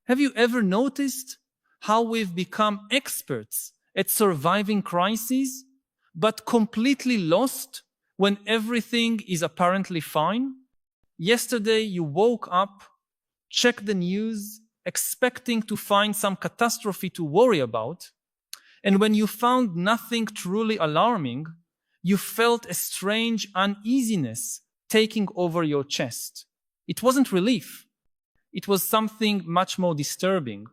Have you ever noticed how we've become experts at surviving crises, but completely lost when everything is apparently fine? Yesterday you woke up, checked the news, expecting to find some catastrophe to worry about, and when you found nothing truly alarming, you felt a strange uneasiness taking over your chest. It wasn't relief. It was something much more disturbing.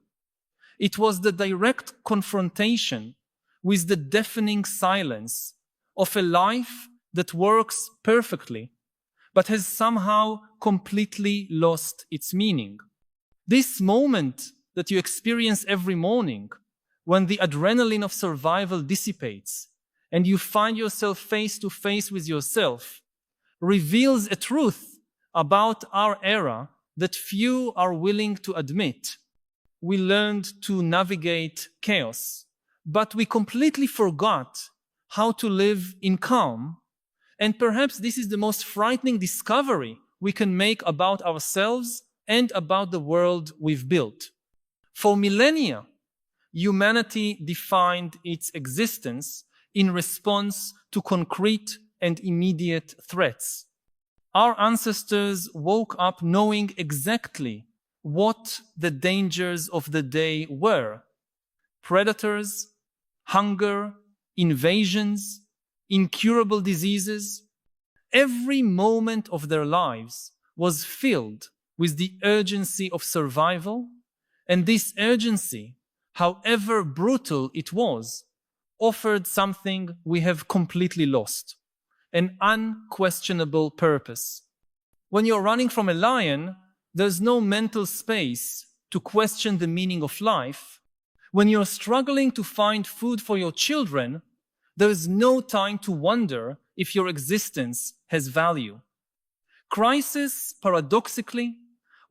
It was the direct confrontation with the deafening silence of a life that works perfectly, but has somehow completely lost its meaning. This moment that you experience every morning, when the adrenaline of survival dissipates and you find yourself face to face with yourself, reveals a truth about our era that few are willing to admit. We learned to navigate chaos, but we completely forgot how to live in calm. And perhaps this is the most frightening discovery we can make about ourselves and about the world we've built. For millennia, humanity defined its existence in response to concrete and immediate threats. Our ancestors woke up knowing exactly what the dangers of the day were: predators, hunger, invasions, incurable diseases. Every moment of their lives was filled with the urgency of survival, and this urgency, however brutal it was, offered something we have completely lost: an unquestionable purpose. When you're running from a lion, there's no mental space to question the meaning of life. When you're struggling to find food for your children, there is no time to wonder if your existence has value. Crisis, paradoxically,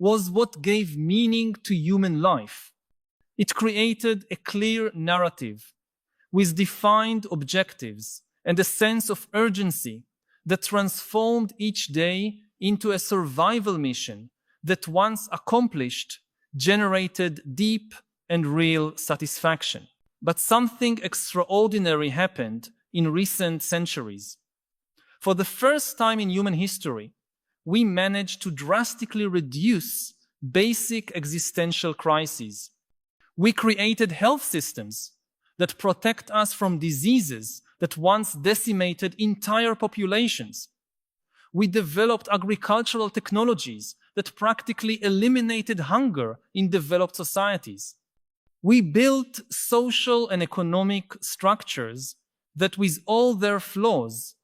was what gave meaning to human life. It created a clear narrative with defined objectives and a sense of urgency that transformed each day into a survival mission that, once accomplished, generated deep and real satisfaction. But something extraordinary happened in recent centuries. For the first time in human history, we managed to drastically reduce basic existential crises. We created health systems that protect us from diseases that once decimated entire populations. We developed agricultural technologies that practically eliminated hunger in developed societies. We built social and economic structures that, with all their flaws,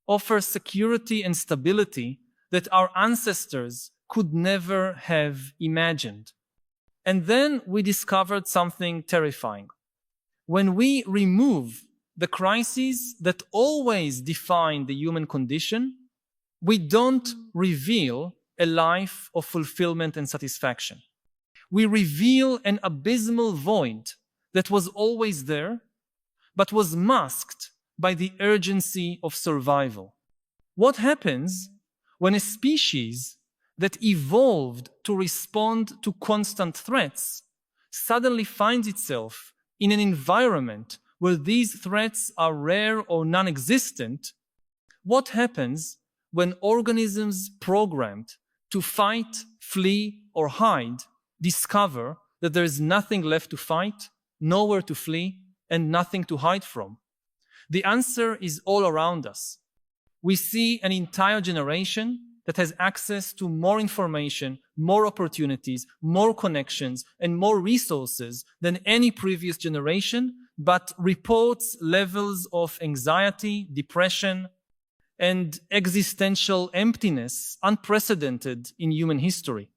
offer security and stability that our ancestors could never have imagined. And then we discovered something terrifying. When we remove the crises that always define the human condition, we don't reveal a life of fulfillment and satisfaction. We reveal an abysmal void that was always there, but was masked by the urgency of survival. What happens when a species that evolved to respond to constant threats suddenly finds itself in an environment where these threats are rare or non-existent? What happens when organisms programmed to fight, flee, or hide discover that there is nothing left to fight, nowhere to flee, and nothing to hide from? The answer is all around us. We see an entire generation that has access to more information, more opportunities, more connections, and more resources than any previous generation, but reports levels of anxiety, depression, and existential emptiness unprecedented in human history.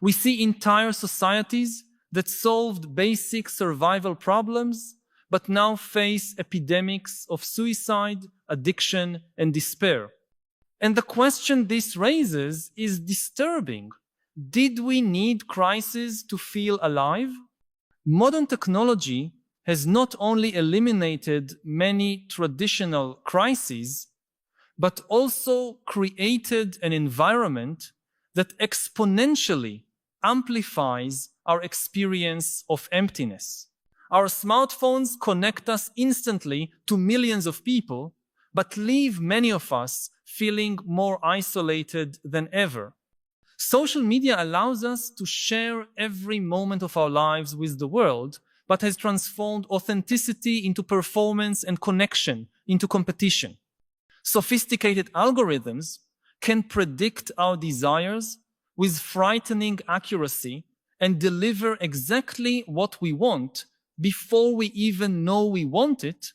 We see entire societies that solved basic survival problems, but now face epidemics of suicide, addiction, and despair. And the question this raises is disturbing. Did we need crises to feel alive? Modern technology has not only eliminated many traditional crises, but also created an environment that exponentially amplifies our experience of emptiness. Our smartphones connect us instantly to millions of people, but leave many of us feeling more isolated than ever. Social media allows us to share every moment of our lives with the world, but has transformed authenticity into performance and connection into competition. Sophisticated algorithms can predict our desires with frightening accuracy and deliver exactly what we want before we even know we want it.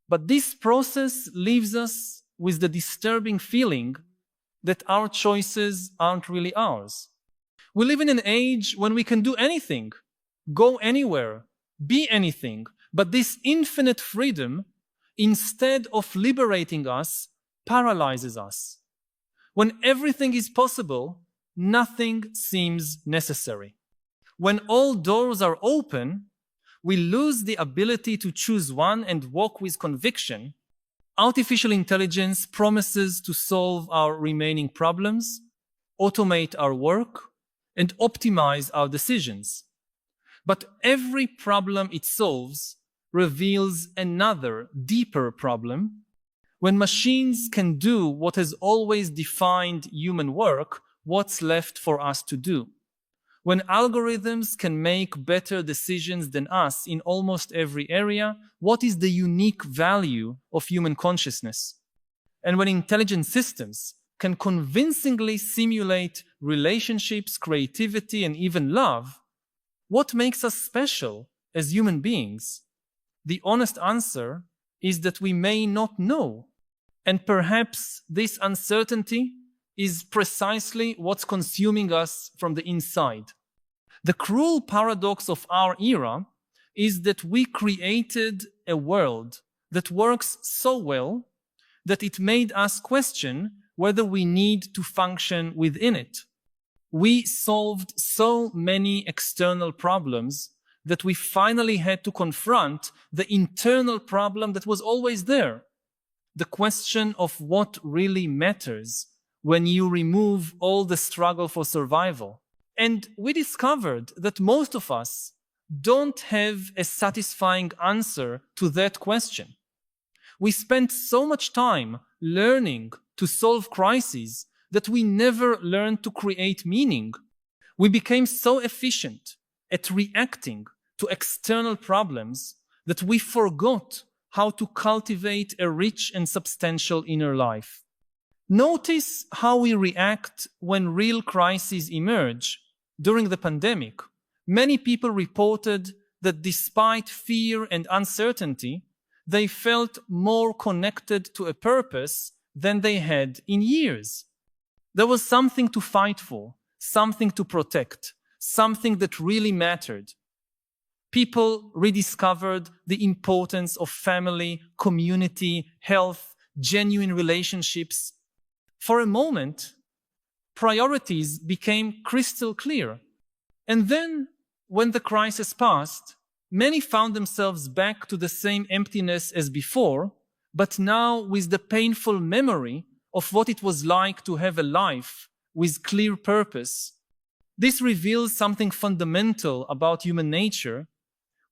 But this process leaves us with the disturbing feeling that our choices aren't really ours. We live in an age when we can do anything, go anywhere, be anything, but this infinite freedom, instead of liberating us, paralyzes us. When everything is possible, nothing seems necessary. When all doors are open, we lose the ability to choose one and walk with conviction. Artificial intelligence promises to solve our remaining problems, automate our work, and optimize our decisions. But every problem it solves reveals another, deeper problem. When machines can do what has always defined human work, what's left for us to do? When algorithms can make better decisions than us in almost every area, what is the unique value of human consciousness? And when intelligent systems can convincingly simulate relationships, creativity, and even love, what makes us special as human beings? The honest answer is that we may not know. And perhaps this uncertainty is precisely what's consuming us from the inside. The cruel paradox of our era is that we created a world that works so well that it made us question whether we need to function within it. We solved so many external problems that we finally had to confront the internal problem that was always there. The question of what really matters when you remove all the struggle for survival. And we discovered that most of us don't have a satisfying answer to that question. We spent so much time learning to solve crises that we never learned to create meaning. We became so efficient at reacting to external problems that we forgot how to cultivate a rich and substantial inner life. Notice how we react when real crises emerge. During the pandemic, many people reported that despite fear and uncertainty, they felt more connected to a purpose than they had in years. There was something to fight for, something to protect, something that really mattered. People rediscovered the importance of family, community, health, genuine relationships. For a moment, priorities became crystal clear. And then, when the crisis passed, many found themselves back to the same emptiness as before, but now with the painful memory of what it was like to have a life with clear purpose. This reveals something fundamental about human nature.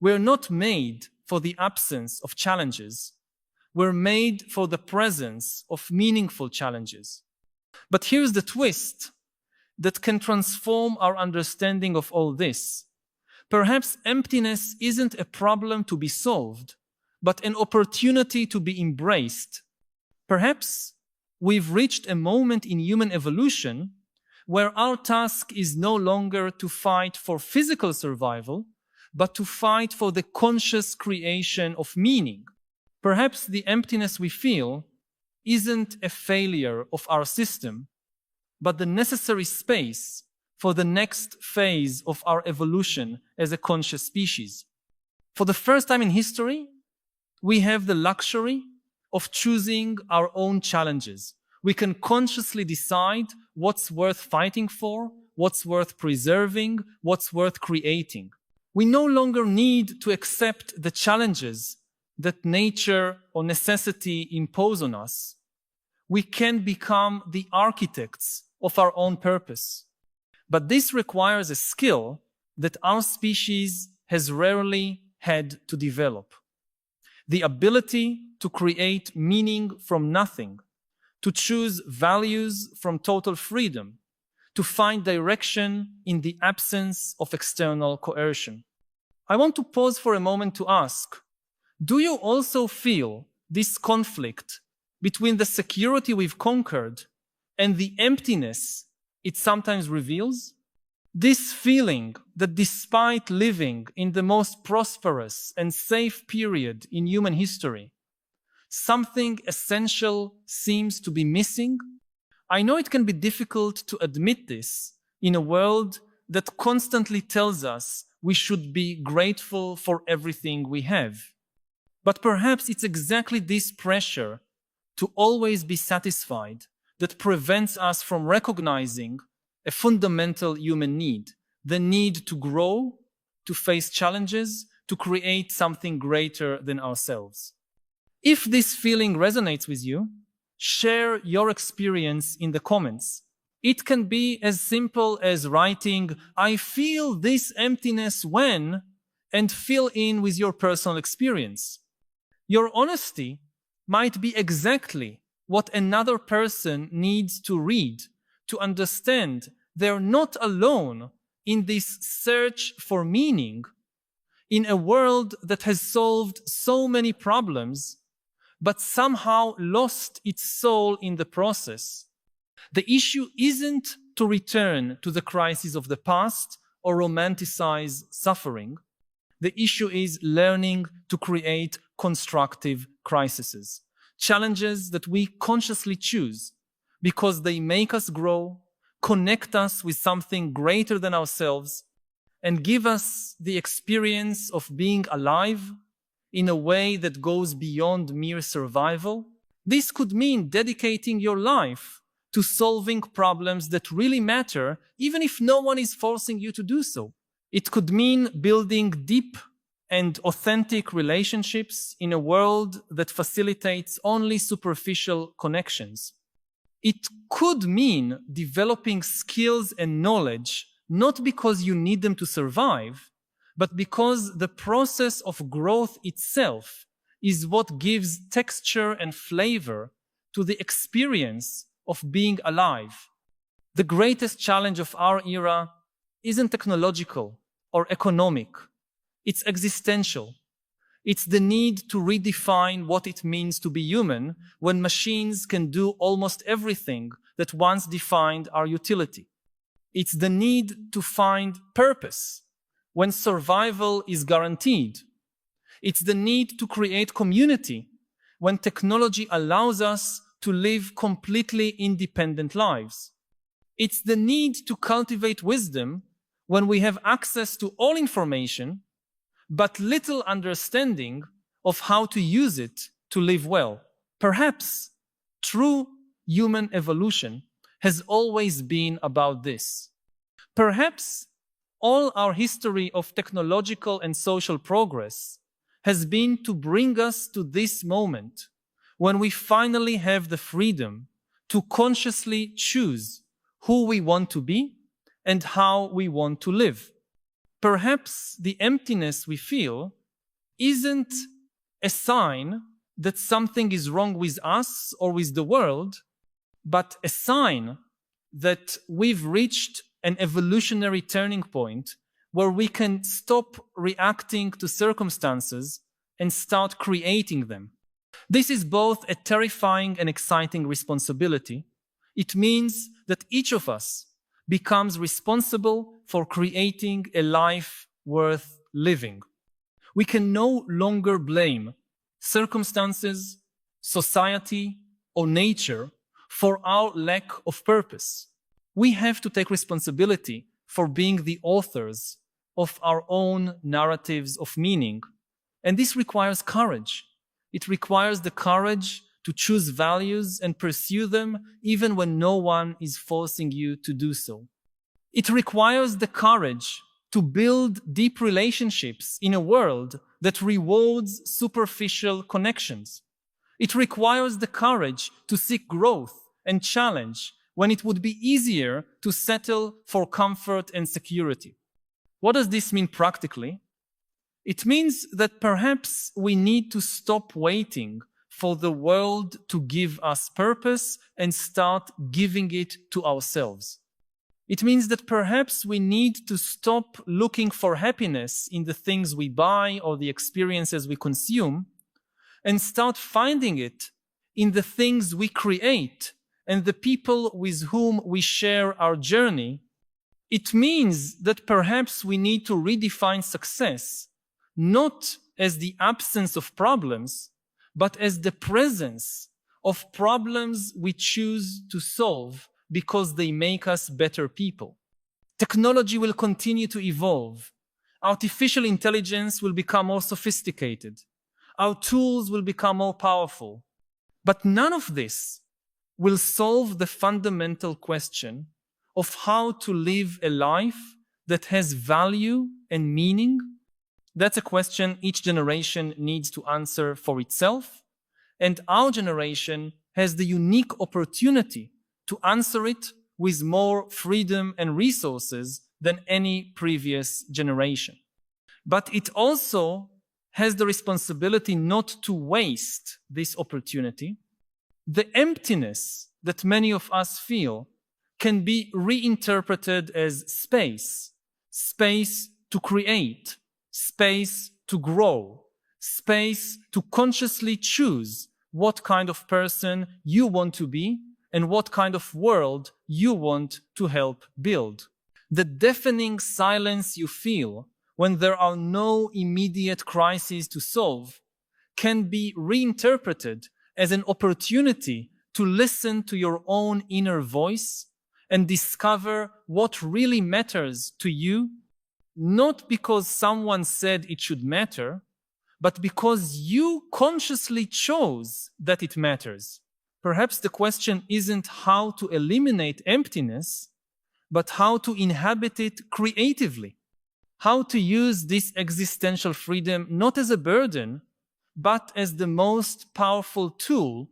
We're not made for the absence of challenges. We're made for the presence of meaningful challenges. But here's the twist that can transform our understanding of all this. Perhaps emptiness isn't a problem to be solved, but an opportunity to be embraced. Perhaps we've reached a moment in human evolution where our task is no longer to fight for physical survival, but to fight for the conscious creation of meaning. Perhaps the emptiness we feel isn't a failure of our system, but the necessary space for the next phase of our evolution as a conscious species. For the first time in history, we have the luxury of choosing our own challenges. We can consciously decide what's worth fighting for, what's worth preserving, what's worth creating. We no longer need to accept the challenges that nature or necessity impose on us. We can become the architects of our own purpose. But this requires a skill that our species has rarely had to develop. The ability to create meaning from nothing, to choose values from total freedom, to find direction in the absence of external coercion. I want to pause for a moment to ask, do you also feel this conflict between the security we've conquered and the emptiness it sometimes reveals? This feeling that despite living in the most prosperous and safe period in human history, something essential seems to be missing? I know it can be difficult to admit this in a world that constantly tells us we should be grateful for everything we have. But perhaps it's exactly this pressure to always be satisfied that prevents us from recognizing a fundamental human need, the need to grow, to face challenges, to create something greater than ourselves. If this feeling resonates with you, share your experience in the comments. It can be as simple as writing, "I feel this emptiness when," and fill in with your personal experience. Your honesty might be exactly what another person needs to read to understand they're not alone in this search for meaning in a world that has solved so many problems but somehow lost its soul in the process. The issue isn't to return to the crises of the past or romanticize suffering. The issue is learning to create constructive crises, challenges that we consciously choose because they make us grow, connect us with something greater than ourselves, and give us the experience of being alive in a way that goes beyond mere survival. This could mean dedicating your life to solving problems that really matter, even if no one is forcing you to do so. It could mean building deep and authentic relationships in a world that facilitates only superficial connections. It could mean developing skills and knowledge, not because you need them to survive, but because the process of growth itself is what gives texture and flavor to the experience of being alive. The greatest challenge of our era isn't technological or economic. It's existential. It's the need to redefine what it means to be human when machines can do almost everything that once defined our utility. It's the need to find purpose when survival is guaranteed. It's the need to create community when technology allows us to live completely independent lives. It's the need to cultivate wisdom when we have access to all information, but little understanding of how to use it to live well. Perhaps true human evolution has always been about this. Perhaps all our history of technological and social progress has been to bring us to this moment when we finally have the freedom to consciously choose who we want to be and how we want to live. Perhaps the emptiness we feel isn't a sign that something is wrong with us or with the world, but a sign that we've reached an evolutionary turning point where we can stop reacting to circumstances and start creating them. This is both a terrifying and exciting responsibility. It means that each of us becomes responsible for creating a life worth living. We can no longer blame circumstances, society, or nature for our lack of purpose. We have to take responsibility for being the authors of our own narratives of meaning. And this requires courage. It requires the courage to choose values and pursue them even when no one is forcing you to do so. It requires the courage to build deep relationships in a world that rewards superficial connections. It requires the courage to seek growth and challenge when it would be easier to settle for comfort and security. What does this mean practically? It means that perhaps we need to stop waiting for the world to give us purpose and start giving it to ourselves. It means that perhaps we need to stop looking for happiness in the things we buy or the experiences we consume and start finding it in the things we create and the people with whom we share our journey. It means that perhaps we need to redefine success, not as the absence of problems, but as the presence of problems we choose to solve because they make us better people. Technology will continue to evolve. Artificial intelligence will become more sophisticated. Our tools will become more powerful. But none of this will solve the fundamental question of how to live a life that has value and meaning. That's a question each generation needs to answer for itself, and our generation has the unique opportunity to answer it with more freedom and resources than any previous generation. But it also has the responsibility not to waste this opportunity. The emptiness that many of us feel can be reinterpreted as space, space to create, space to grow, space to consciously choose what kind of person you want to be and what kind of world you want to help build. The deafening silence you feel when there are no immediate crises to solve can be reinterpreted as an opportunity to listen to your own inner voice and discover what really matters to you, not because someone said it should matter, but because you consciously chose that it matters. Perhaps the question isn't how to eliminate emptiness, but how to inhabit it creatively. How to use this existential freedom not as a burden, but as the most powerful tool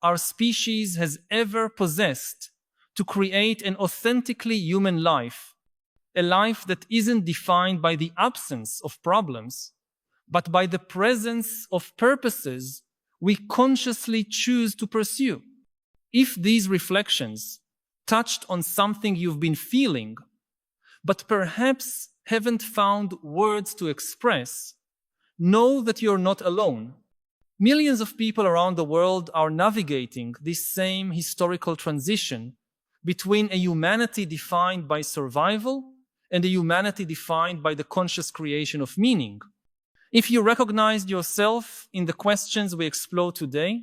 our species has ever possessed to create an authentically human life, a life that isn't defined by the absence of problems, but by the presence of purposes we consciously choose to pursue. If these reflections touched on something you've been feeling, but perhaps haven't found words to express, know that you're not alone. Millions of people around the world are navigating this same historical transition between a humanity defined by survival and a humanity defined by the conscious creation of meaning. If you recognized yourself in the questions we explore today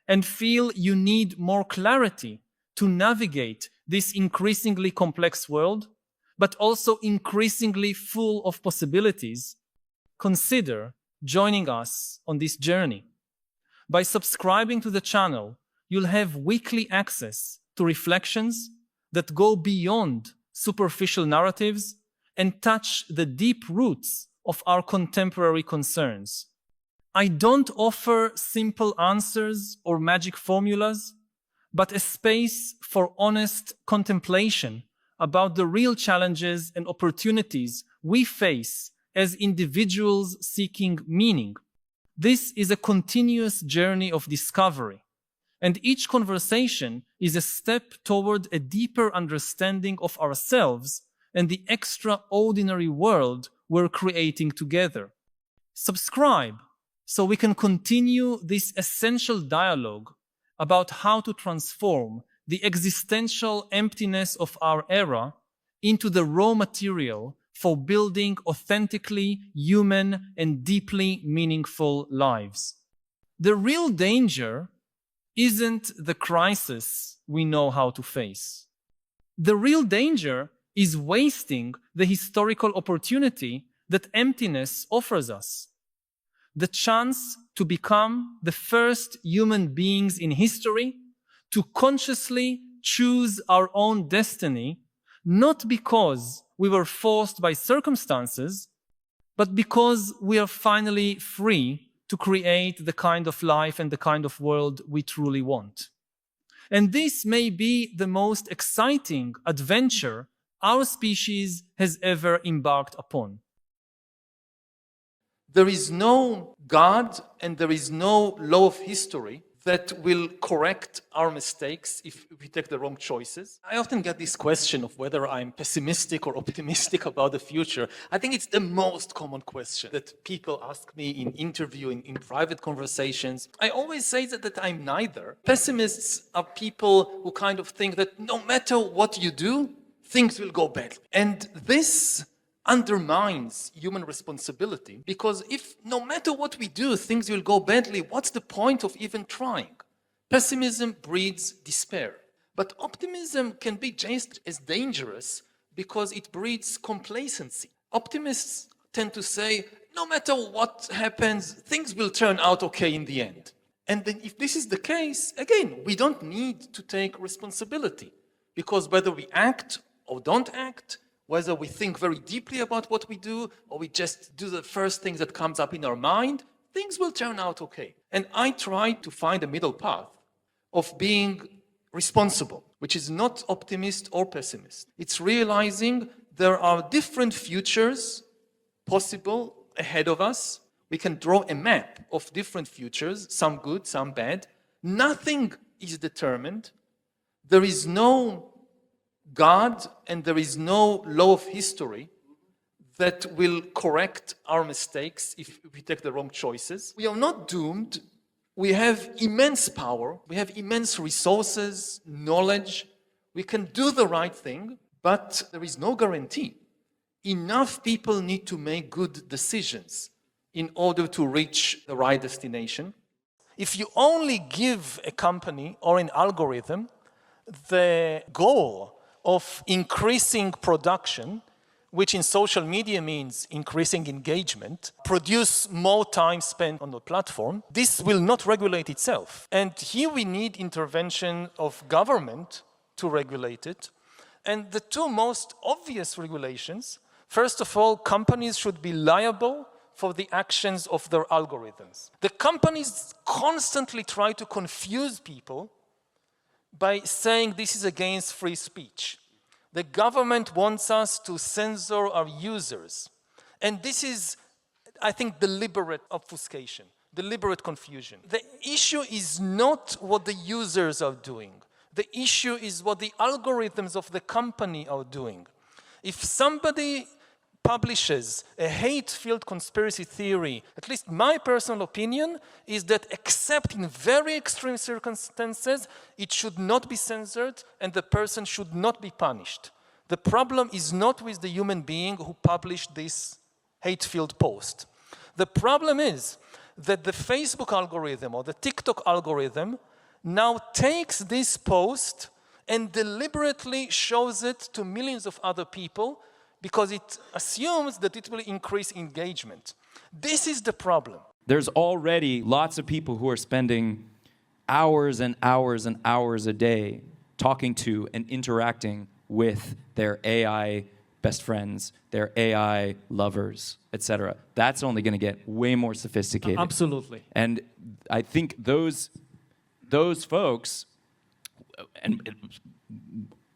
and feel you need more clarity to navigate this increasingly complex world, but also increasingly full of possibilities, consider joining us on this journey. By subscribing to the channel, you'll have weekly access to reflections that go beyond superficial narratives and touch the deep roots of our contemporary concerns. I don't offer simple answers or magic formulas, but a space for honest contemplation about the real challenges and opportunities we face as individuals seeking meaning. This is a continuous journey of discovery, and each conversation is a step toward a deeper understanding of ourselves and the extraordinary world we're creating together. Subscribe so we can continue this essential dialogue about how to transform the existential emptiness of our era into the raw material for building authentically human and deeply meaningful lives. The real danger isn't the crisis we know how to face. The real danger is wasting the historical opportunity that emptiness offers us. The chance to become the first human beings in history to consciously choose our own destiny, not because we were forced by circumstances, but because we are finally free to create the kind of life and the kind of world we truly want. And this may be the most exciting adventure our species has ever embarked upon. There is no God and there is no law of history that will correct our mistakes if we take the wrong choices. I often get this question of whether I'm pessimistic or optimistic about the future. I think it's the most common question that people ask me in interviewing, in private conversations. I always say that I'm neither. Pessimists are people who kind of think that no matter what you do, things will go bad. And this undermines human responsibility, because if no matter what we do, things will go badly, what's the point of even trying? Pessimism breeds despair. But optimism can be just as dangerous because it breeds complacency. Optimists tend to say, no matter what happens, things will turn out okay in the end. And then if this is the case, again, we don't need to take responsibility, because whether we act or don't act, whether we think very deeply about what we do or we just do the first thing that comes up in our mind, things will turn out okay. And I try to find a middle path of being responsible, which is not optimist or pessimist. It's realizing there are different futures possible ahead of us. We can draw a map of different futures, some good, some bad. Nothing is determined. There is no God and there is no law of history that will correct our mistakes if we take the wrong choices. We are not doomed. We have immense power. We have immense resources, knowledge. We can do the right thing, but there is no guarantee. Enough people need to make good decisions in order to reach the right destination. If you only give a company or an algorithm the goal of increasing production, which in social media means increasing engagement, produce more time spent on the platform, this will not regulate itself. And here we need intervention of government to regulate it. And the two most obvious regulations, first of all, companies should be liable for the actions of their algorithms. The companies constantly try to confuse people by saying this is against free speech. The government wants us to censor our users. And this is, I think, deliberate obfuscation, deliberate confusion. The issue is not what the users are doing. The issue is what the algorithms of the company are doing. If somebody publishes a hate-filled conspiracy theory, at least my personal opinion is that except in very extreme circumstances, it should not be censored and the person should not be punished. The problem is not with the human being who published this hate-filled post. The problem is that the Facebook algorithm or the TikTok algorithm now takes this post and deliberately shows it to millions of other people because it assumes that it will increase engagement. This is the problem. There's already lots of people who are spending hours and hours and hours a day talking to and interacting with their AI best friends, their AI lovers, etc. That's only going to get way more sophisticated. Absolutely. And I think those folks, and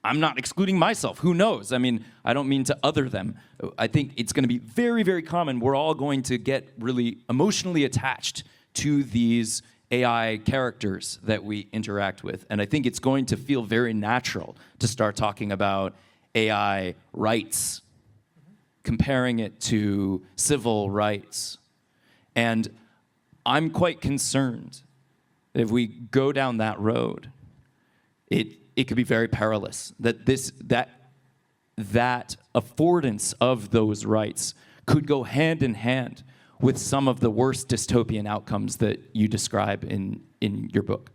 I'm not excluding myself. Who knows? I mean, I don't mean to other them. I think it's going to be very, very common. We're all going to get really emotionally attached to these AI characters that we interact with. And I think it's going to feel very natural to start talking about AI rights, comparing it to civil rights. And I'm quite concerned that if we go down that road, it could be very perilous, that affordance of those rights could go hand in hand with some of the worst dystopian outcomes that you describe in your book.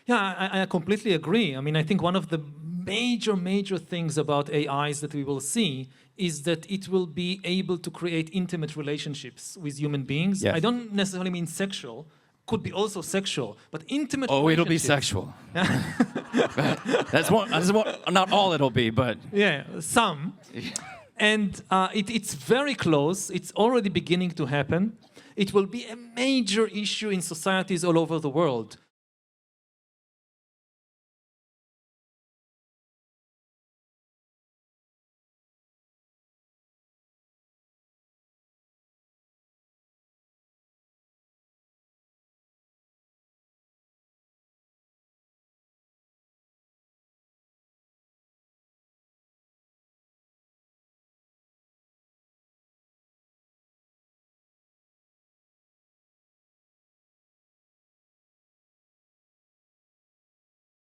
Yeah, I completely agree. I mean, I think one of the major things about AIs that we will see is that it will be able to create intimate relationships with human beings. Yes. I don't necessarily mean sexual, could be also sexual, but intimate relationships. Oh, it'll be sexual. That's not all it'll be, but... Yeah, some. And it's very close. It's already beginning to happen. It will be a major issue in societies all over the world.